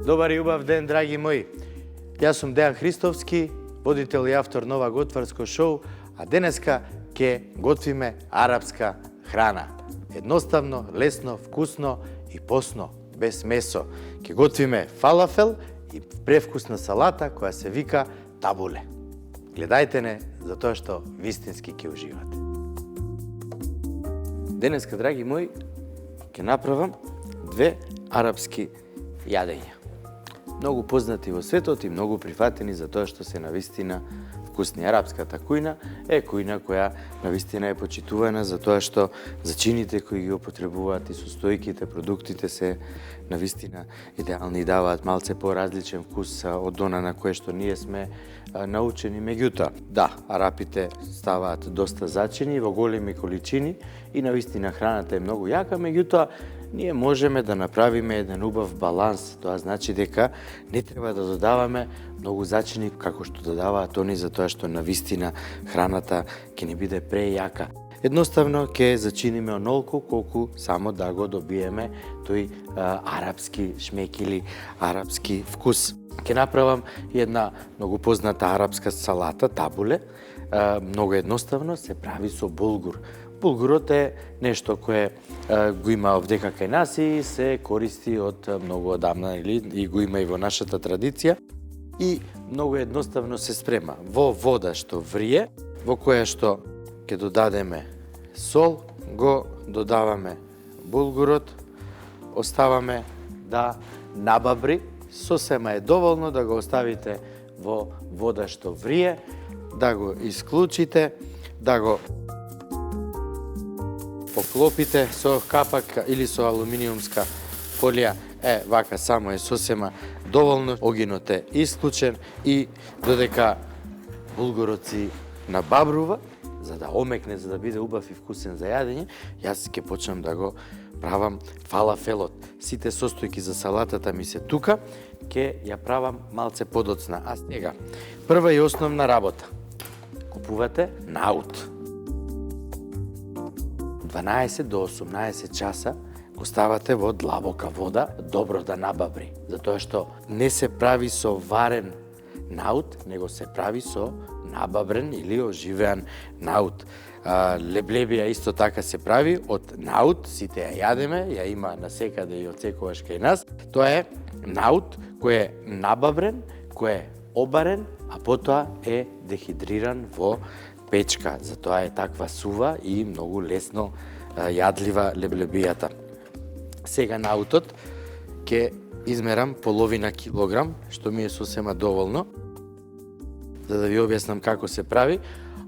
Добар и убав ден, драги мои. Јас сум Дејан Христовски, водител и автор на ова готварско шоу, а денеска ќе готвиме арапска храна. Едноставно, лесно, вкусно и посно, без месо. Ќе готвиме фалафел и превкусна салата која се вика табуле. Гледајте не, затоа што вистински ќе уживате. Денеска, драги мои, ќе направам две арапски јадења. Многу познати во светот и многу прифатени за тоа што се навистина вкусни. Арапската кујна е кујна која навистина е почитувана за тоа што зачините кои ги употребуваат и состојките, продуктите се навистина идеални и даваат малце поразличен вкус од она на кое што ние сме научени. Меѓутоа, да, арапите ставаат доста зачини во големи количини и навистина храната е многу јака, меѓутоа ние можеме да направиме еден убав баланс. Тоа значи дека не треба да додаваме многу зачини како што додаваат они, за тоа што навистина храната ќе не биде прејака. Едноставно ќе зачиниме онолку колку само да го добиеме тој арапски шмек или арапски вкус. Ќе направам една многу позната арапска салата, табуле. Многу едноставно се прави со булгур. Булгурот е нешто кое го има овдека кај нас и се користи од многу одамна и го има и во нашата традиција. И многу едноставно се спрема во вода што врие, во која што ќе додадеме сол, го додаваме булгурот, оставаме да набабри. Сосема е доволно да го оставите во вода што врие, да го исклучите, да го поклопите со капак или со алуминиумска фолија. Вака само е сосема доволно. Огинот е исклучен и додека булгурот си набабрува, за да омекне, за да биде убав и вкусен за јадење, јас ќе почнам да го правам фалафелот. Сите состојки за салатата ми се тука, ќе ја правам малце подоцна. А сега, прва и основна работа. Купувате наут. 12 до 18 часа го ставате во длабока вода, добро да набабри. Затоа што не се прави со варен наут, него се прави со набабрен или оживеан наут. Леблебија исто така се прави од наут, сите ја јадеме, ја има насекаде и одсекогаш кај нас. Тоа е наут кој е набабрен, кој е обарен, а потоа е дехидриран во печка. Затоа е таква сува и многу лесно јадлива леблебијата. Сега наутот ќе измерам половина килограм, што ми е сосема доволно, за да ви објаснам како се прави.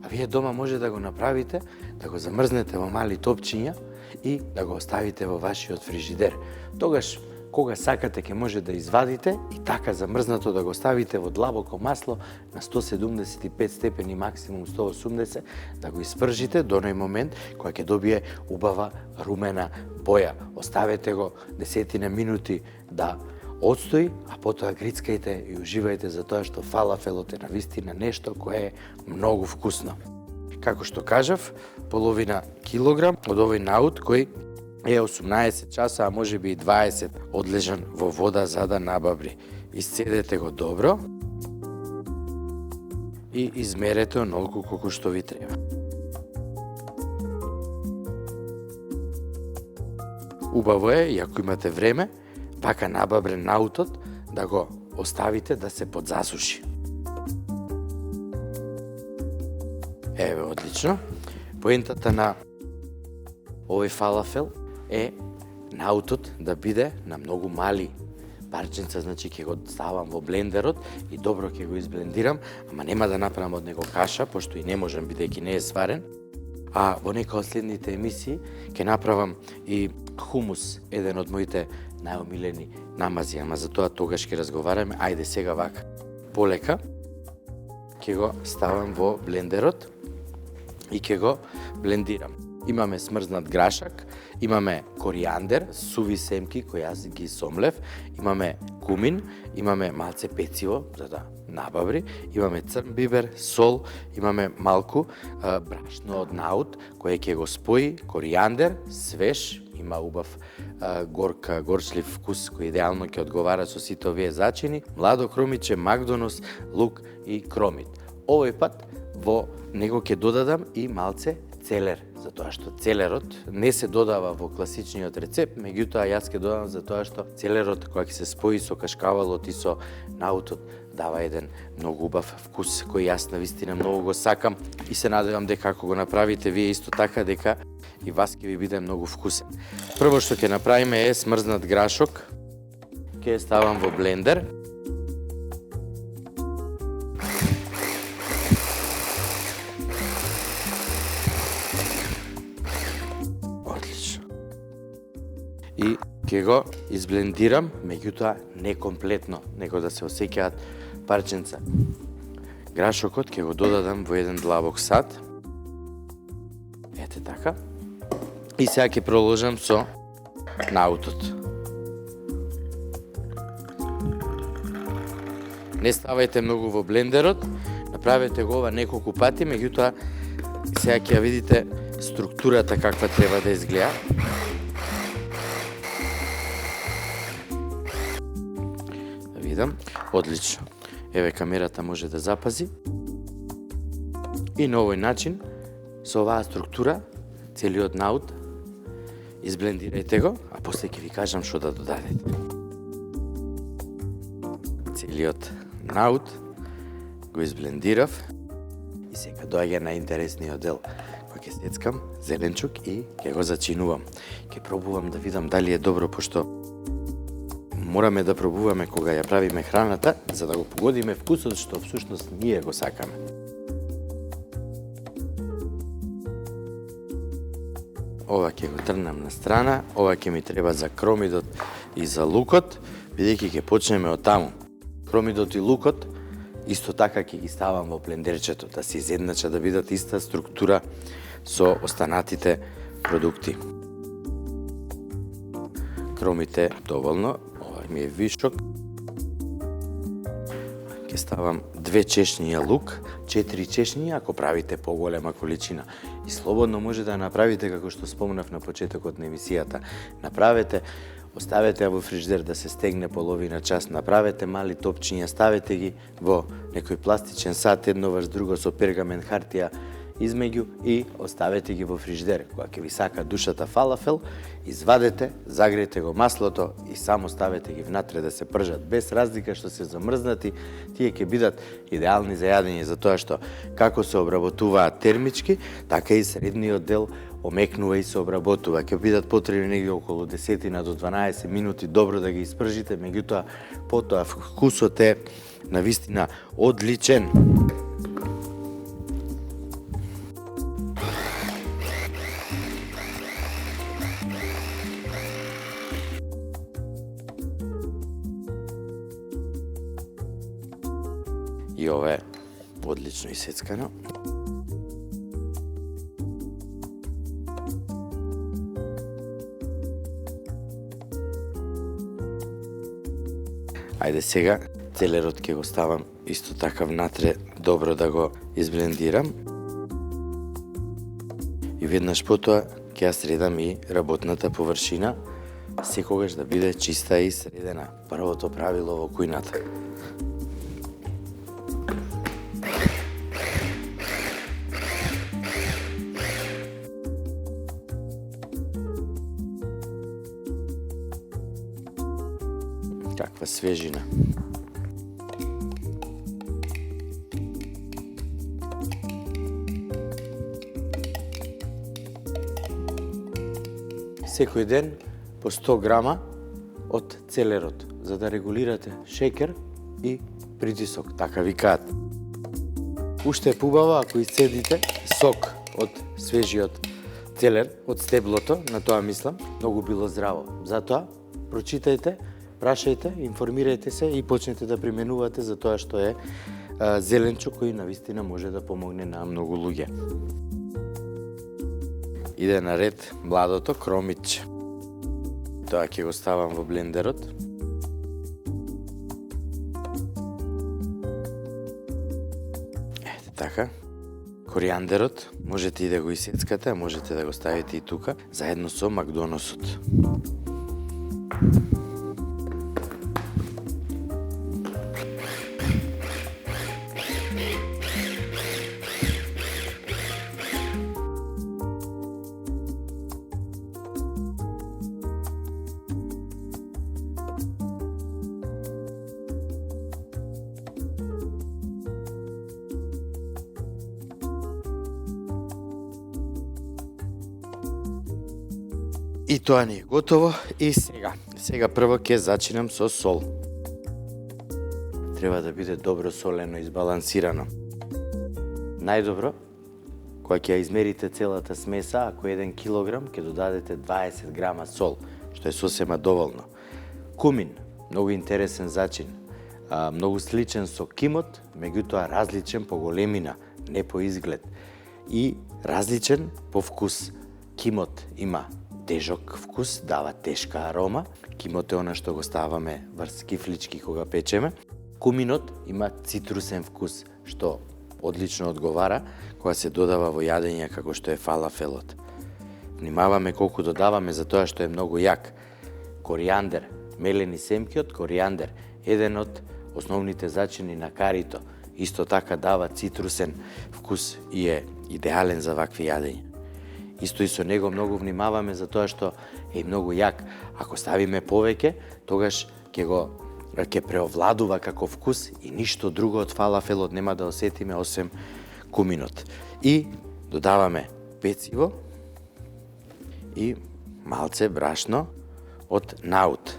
А вие дома може да го направите, да го замрзнете во мали топчиња и да го оставите во вашиот фрижидер. Тогаш, кога сакате, ќе може да извадите и така замрзнато да го ставите во длабоко масло на 175 степени, максимум 180, да го испржите до оној момент која ќе добие убава румена боја. Оставете го 10 минути да одстои, а потоа грицкајте и уживајте, за тоа што фалафелот е навистина нешто кое е многу вкусно. Како што кажав, половина килограм од овој наут кој е 18 часа, а може би и 20 одлежан во вода за да набабри. Исцедете го добро и измерете онолку колку што ви треба. Убаво е, и ако имате време, вака набабрен наутот да го оставите да се подзасуши. Еве, одлично. Поентата на овој фалафел е наутот да биде на многу мали парченца, значи ќе го ставам во блендерот и добро ќе го изблендирам, ама нема да направам од него каша, пошто и не можам, бидејќи не е сварен. А во нека од следните емисии ќе направам и хумус, еден од моите најомилени намази, ама за тоа тогаш ќе разговараме. Ајде сега вака. Полека ќе го ставам во блендерот и ќе го блендирам. имаме смрзнат грашак, имаме коријандер, суви семки кои јас ги сомлев, имаме кумин, имаме малце пециво за да набаври, имаме црн бибер, сол, имаме малку брашно од наут кое ќе го спои, коријандер, свеж, има убав горчлив вкус кој идеално ќе одговара со сите овие зачини, младо кромиче, магдонос, лук и кромит. Овој пат во него ќе додадам и малце целер, затоа што целерот не се додава во класичниот рецепт, меѓутоа јас ќе додам затоа што целерот кога ќе се спои со кашкавалот и со наутот дава еден многу убав вкус кој јас навистина многу го сакам и се надевам дека ако го направите вие исто така дека и вас ќе ви биде многу вкусен. Прво што ќе направиме е смрзнат грашок, ќе ја ставам во блендер. И ќе го изблендирам, меѓутоа не комплетно, него да се осеќаат парченца. Грашокот ќе го додадам во еден длабок сад. Ете така. И сега ќе продолжам со наутот. Не ставајте многу во блендерот, направете го ова неколку пати, меѓутоа сега ќе ја видите структурата каква треба да изгледа. Одлично. Еве камерата може да запази. И на овој начин, со оваа структура, целиот наут, изблендирајте го, а после ќе ви кажам што да додадете. Целиот наут го изблендирав и сега доаѓа на интересниот дел. Кој ќе сецкам зеленчук и ќе го зачинувам. Ќе пробувам да видам дали е добро, пошто мораме да пробуваме кога ја правиме храната, за да го погодиме вкусот што всушност ние го сакаме. Ова ќе го трнам на страна, ова ќе ми треба за кромидот и за лукот, бидејќи ќе почнеме од таму. Кромидот и лукот исто така ќе ги ставам во блендерчето, да се изеднача, да бидат иста структура со останатите продукти. Кромите доволно, ми е вишок. Ќе ставам 2 чешњиња лук, 4 чешњиња ако правите поголема количина. И слободно може да направите како што спомнав на почетокот на емисијата. Направете, оставете ја во фриждер да се стегне половина час, направете мали топчиња, ставете ги во некој пластичен сат едно врз друго со пергамен хартија измеѓу и оставете ги во фриждер. Кога ќе ви сака душата фалафел, извадете, загреете го маслото и само ставете ги внатре да се пржат. Без разлика што се замрзнати, тие ќе бидат идеални за јадење, затоа што како се обработуваат термички, така и средниот дел омекнува и се обработува. Ќе бидат потребни негде околу 10 до 12 минути добро да ги испржите, меѓутоа потоа вкусот е навистина одличен. И ова е одлично исецкано. Ајде сега целерот ќе го ставам исто така внатре, добро да го изблендирам. И веднаш потоа ќе ја средам и работната површина, секогаш да биде чиста и средена. Првото правило во кујната. Каква свежина. Секој ден по 100 грама од целерот, за да регулирате шекер и притисок, така викаат. Уште е побаво ако исцедите сок од свежиот целер, од стеблото, на тоа мислам, многу било здраво. Затоа прочитајте, прашајте, информирајте се и почнете да применувате за тоа што е зеленчук кој навистина може да помогне на многу луѓе. иде на ред младото кромичче. Тоа ќе го ставам во блендерот. Ете така. Коријандерот можете и да го исецкате, а можете да го ставите и тука, заедно со макдоносот. И тоа ни е готово. И сега прво ќе зачинам со сол. Треба да биде добро солено, избалансирано. Најдобро, кога ќе ја измерите целата смеса, ако 1 килограм, ќе додадете 20 грама сол, што е сосема доволно. Кумин, многу интересен зачин. Многу сличен со кимот, меѓутоа различен по големина, не по изглед. И различен по вкус. Кимот има тежок вкус, дава тешка арома. Кимот е она што го ставаме врз кифлички кога печеме. Куминот има цитрусен вкус, што одлично одговара кога се додава во јадење како што е фалафелот. Внимаваме колку додаваме за тоа што е многу јак. Коријандер, мелени семки од коријандер, еден од основните зачини на карито. Исто така дава цитрусен вкус и е идеален за вакви јадења. Исто и со него многу внимаваме за тоа што е многу јак. Ако ставиме повеќе, тогаш ќе преовладува како вкус и ништо друго од фалафелот нема да осетиме освен куминот. И додаваме пecivo и малце брашно од наут.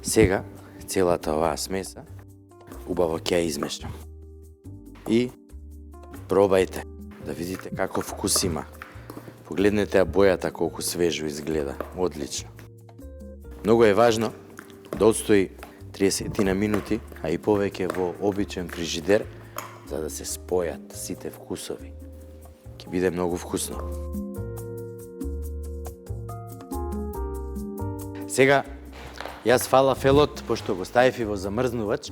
Сега целата оваа смеса убаво ќе ја измешам. И пробајте да видите како вкус има. Погледнете ја бојата колку свежо изгледа. Одлично. Многу е важно да отстои 30 на минути, а и повеќе во обичен фрижидер, за да се спојат сите вкусови. Ќе биде многу вкусно. Сега, јас фалафелот, пошто го ставив и во замрзнувач,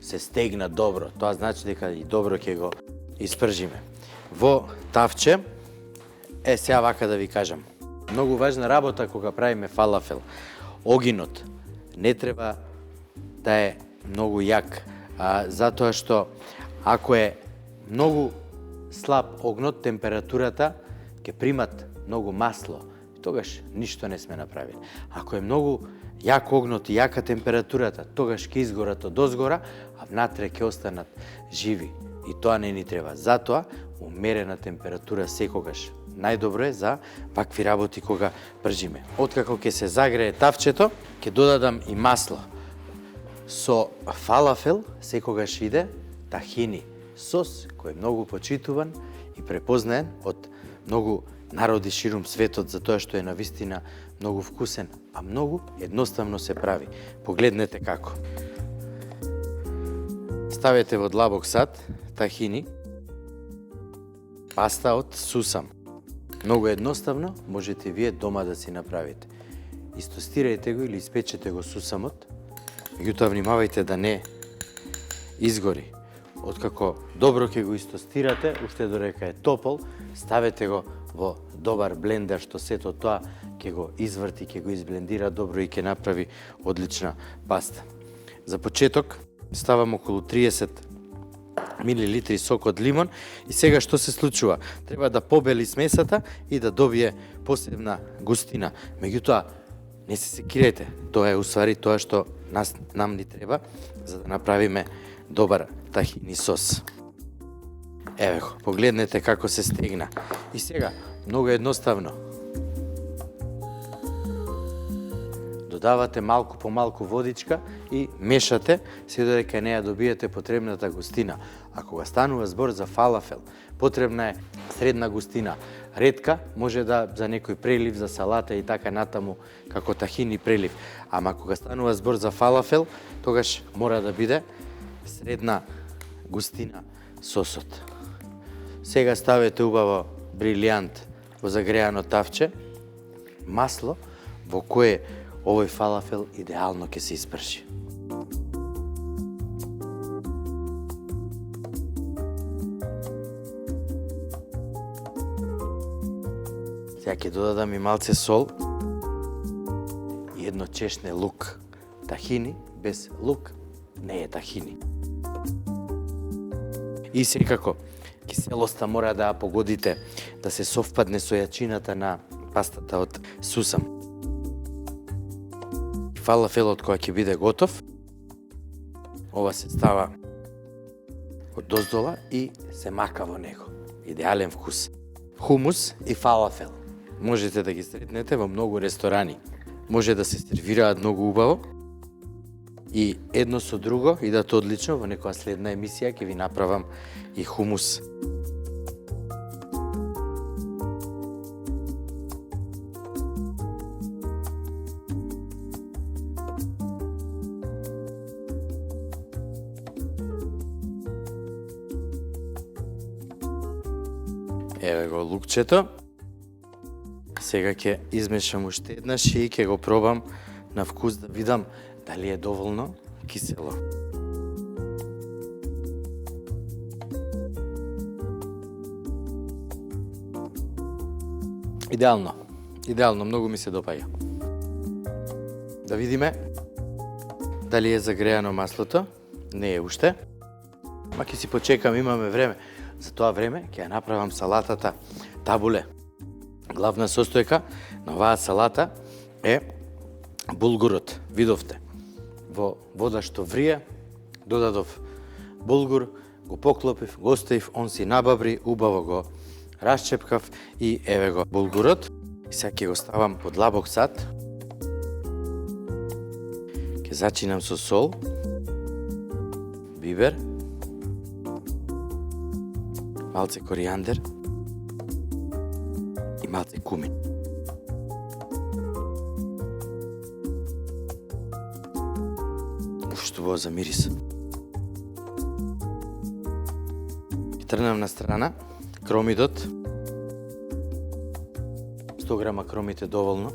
се стегна добро. Тоа значи дека и добро ќе го испржиме. Во тавче, сега вака да ви кажам. Многу важна работа кога правиме фалафел. Огинот не треба да е многу јак, затоа што ако е многу слаб огнот, температурата ќе примат многу масло. Тогаш ништо не сме направили. Ако е многу јак огнот и јака температурата, тогаш ќе изгорат од озгора, а внатре ќе останат живи. И тоа не ни треба. Затоа, умерена температура секогаш. Најдобро е за вакви работи кога пржиме. Откако ќе се загрее тавчето, ќе додадам и масло. Со фалафел секогаш иде тахини, сос кој е многу почитуван и препознаен од многу народи ширум светот за тоа што е навистина многу вкусен, а многу едноставно се прави. Погледнете како. Ставете во длабок сад тахини, паста од сусам. Многу едноставно можете вие дома да си направите. Истостирајте го или испечете го сусамот, меѓутоа внимавајте да не изгори. Откако добро ќе го истостирате, уште додека е топол, ставете го во добар блендер, што сето тоа ќе го изврти, ќе го изблендира добро и ќе направи одлична паста. За почеток ставам околу 30 милилитри сок од лимон и сега што се случува? Треба да побели смесата и да добие посебна густина. Меѓутоа, не се секирајте, тоа е усвари тоа што нам ни треба за да направиме добар тахини сос. Еве го, погледнете како се стегна. И сега, многу едноставно. Додавате малку по малку водичка и мешате се додека не ја добиете потребната густина. А кога станува збор за фалафел, потребна е средна густина. Ретка може да за некој прелив, за салата и така натаму, како тахини прелив. Ама кога станува збор за фалафел, тогаш мора да биде средна густина сосот. Сега ставете убаво брилијант во загреано тавче масло во кое овој фалафел идеално ќе се испрши. Сега ќе додадам и малце сол и едно чешне лук. Тахини без лук не е тахини. И секако, киселоста мора да ја погодите, да се совпадне со јачината на пастата од сусам. Фалафелот кој ќе биде готов, ова се става од доздола и се мака во него. Идеален вкус. Хумус и фалафел. Можете да ги сретнете во многу ресторани. Може да се сервираат многу убаво и едно со друго идат одлично. Во некоја следна емисија ќе ви направам и хумус. Еве го лукчето. Сега ќе измешам уште еднаш и ќе го пробам на вкус да видам дали е доволно кисело. Идеално. Идеално, многу ми се допаѓа. Да видиме дали е загреано маслото. Не е уште. Ма ќе си почекам, имаме време. За тоа време ќе ја направам салатата табуле. Главна состојка на оваа салата е булгурот. Видовте. Во вода што врие, додадов булгур, го поклопив, го оставив, он си набабри, убаво го расчепкав и еве го булгурот. И сега ќе го ставам под длабок сат. Ќе зачинам со сол, бибер, малце коријандер и малце кумин. Што во за мирис. Ќе трнам на страна кромидот. 100 грама кромит е доволно.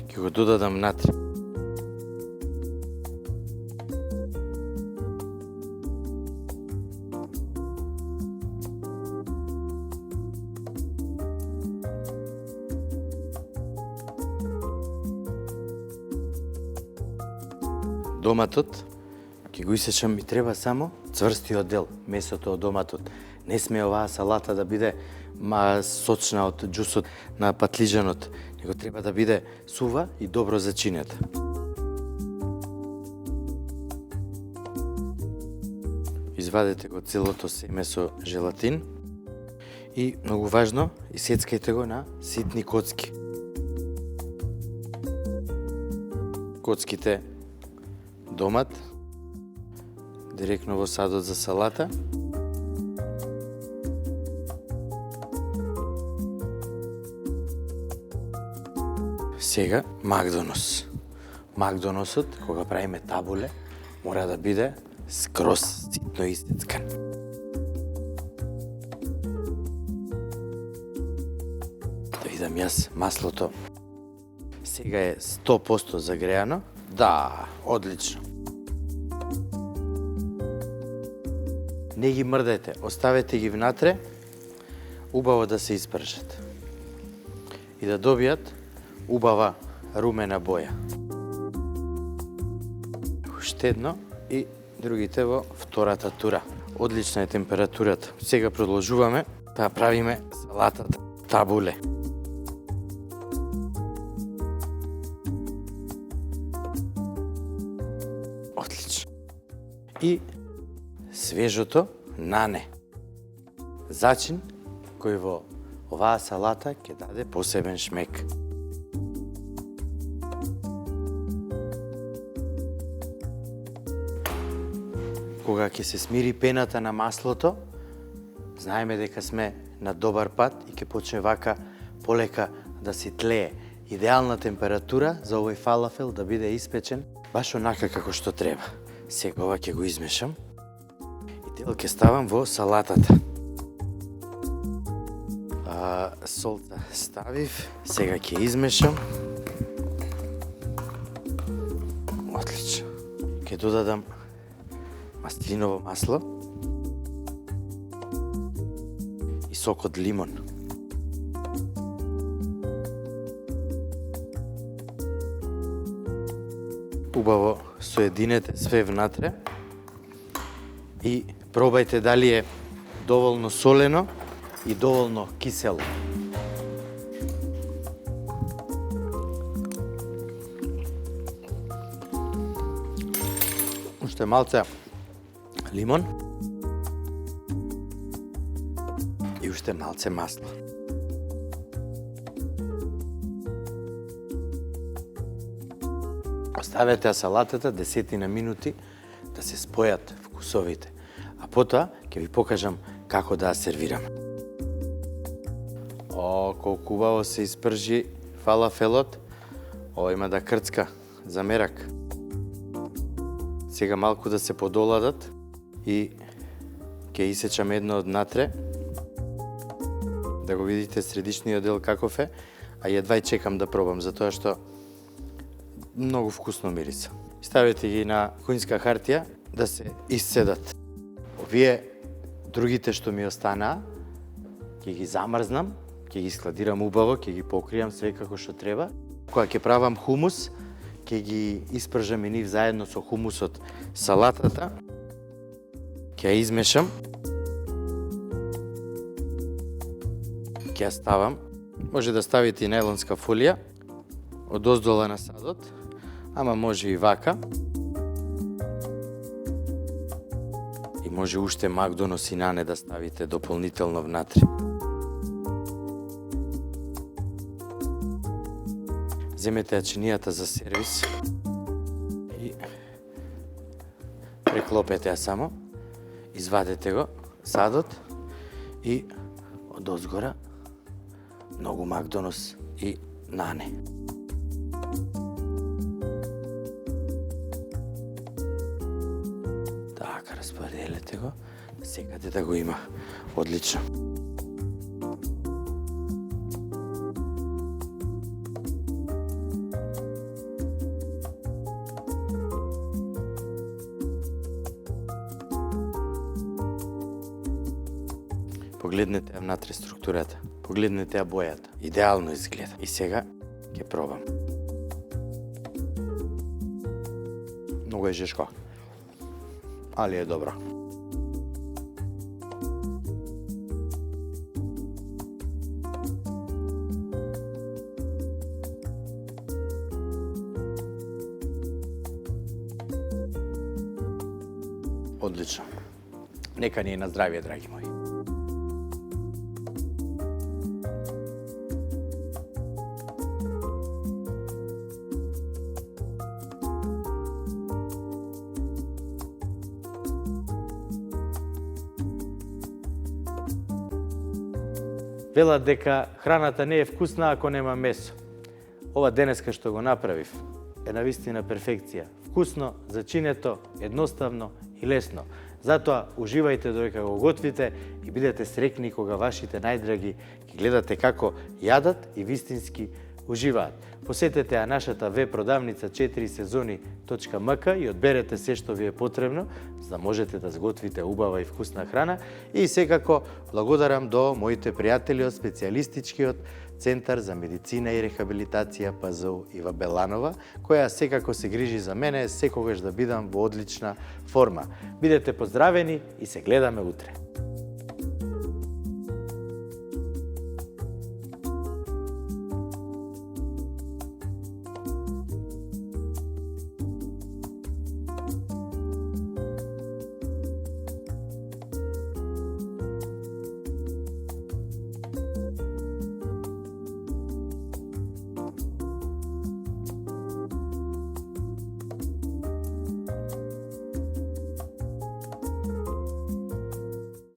Ќе го додадам натре. Доматот ќе го исечам, ми треба само цврстиот дел, месото од доматот. Не сме оваа салата да биде сочна од џусот на патлижанот, него треба да биде сува и добро зачинета. Извадете го целото семе со желатин и, многу важно, исецкајте го на ситни коцки. Коцките домат, директно во садот за салата. Сега Макдонос. Макдоносот, кога правиме табуле, мора да биде скроз ситно исецкан. Да видам јас маслото. Сега е 100% загреано. Да, одлично. Не ги мрдајте, оставете ги внатре, убаво да се испршат. И да добијат убава румена боја. Уште едно и другите во втората тура. Одлична е температурата. Сега продолжуваме да правиме салатата табуле. Отлично. И свежото нане. Зачин кој во оваа салата ќе даде посебен шмек. Кога ќе се смири пената на маслото, знаеме дека сме на добар пат и ќе почне вака полека да се тлее. идеална температура за овој фалафел да биде испечен баш онака како што треба. Сега ова ќе го измешам и дел ќе ставам во салатата. Солта ставив, сега ќе измешам. Отлично. Ќе додадам маслиново масло и сок од лимон. Убаво соединете све внатре и пробајте дали е доволно солено и доволно кисело. Уште малце лимон и уште малце масло. Оставете салатата 10 минути да се спојат вкусовите, а потоа ќе ви покажам како да ја сервирам. Колку убаво се испржи фалафелот. Ова има да крцка за мерак. Сега малку да се подоладат и ќе исечам едно од натре. Да го видите средишниот дел каков е, а едва чекам да пробам, затоа што многу вкусно мириса. Ставете ги на куинска хартија да се исцедат. Овие другите што ми останаа, ќе ги замрзнам, ќе ги складирам убаво, ќе ги покријам све како што треба. Кога ќе правам хумус, ќе ги испржам и нив заедно со хумусот салатата. Ќе ја измешам. Ќе ја ставам. Може да ставите и најлонска фолија одоздола на садот, ама може и вака. И може уште макдонос и нане да ставите дополнително внатре. Земете јачинијата за сервис и преклопете ја само, извадете го садот и одозгора многу макдонос и нане. Така, распределете го, секаде да го има. Одлично. Погледнете ја внатре структурата, погледнете ја бојата. Идеално изгледа. И сега ќе пробам. Многу е жешко, али е добро. Одлично. Нека ни е на здравие, драги мои. Велат дека храната не е вкусна ако нема месо. Ова денеска што го направив е навистина перфекција. Вкусно, зачинето, едноставно и лесно. Затоа уживајте додека го готвите и бидете среќни кога вашите најдраги ги гледате како јадат и вистински уживаат. Посетете ја нашата веб продавница 4сезони.мк и одберете се што ви е потребно, за да можете да сготвите убава и вкусна храна. И секако благодарам до моите пријатели од специјалистичкиот Центар за медицина и рехабилитација ПЗУ Ива Беланова, која секако се грижи за мене секогаш да бидам во одлична форма. Бидете поздравени и се гледаме утре.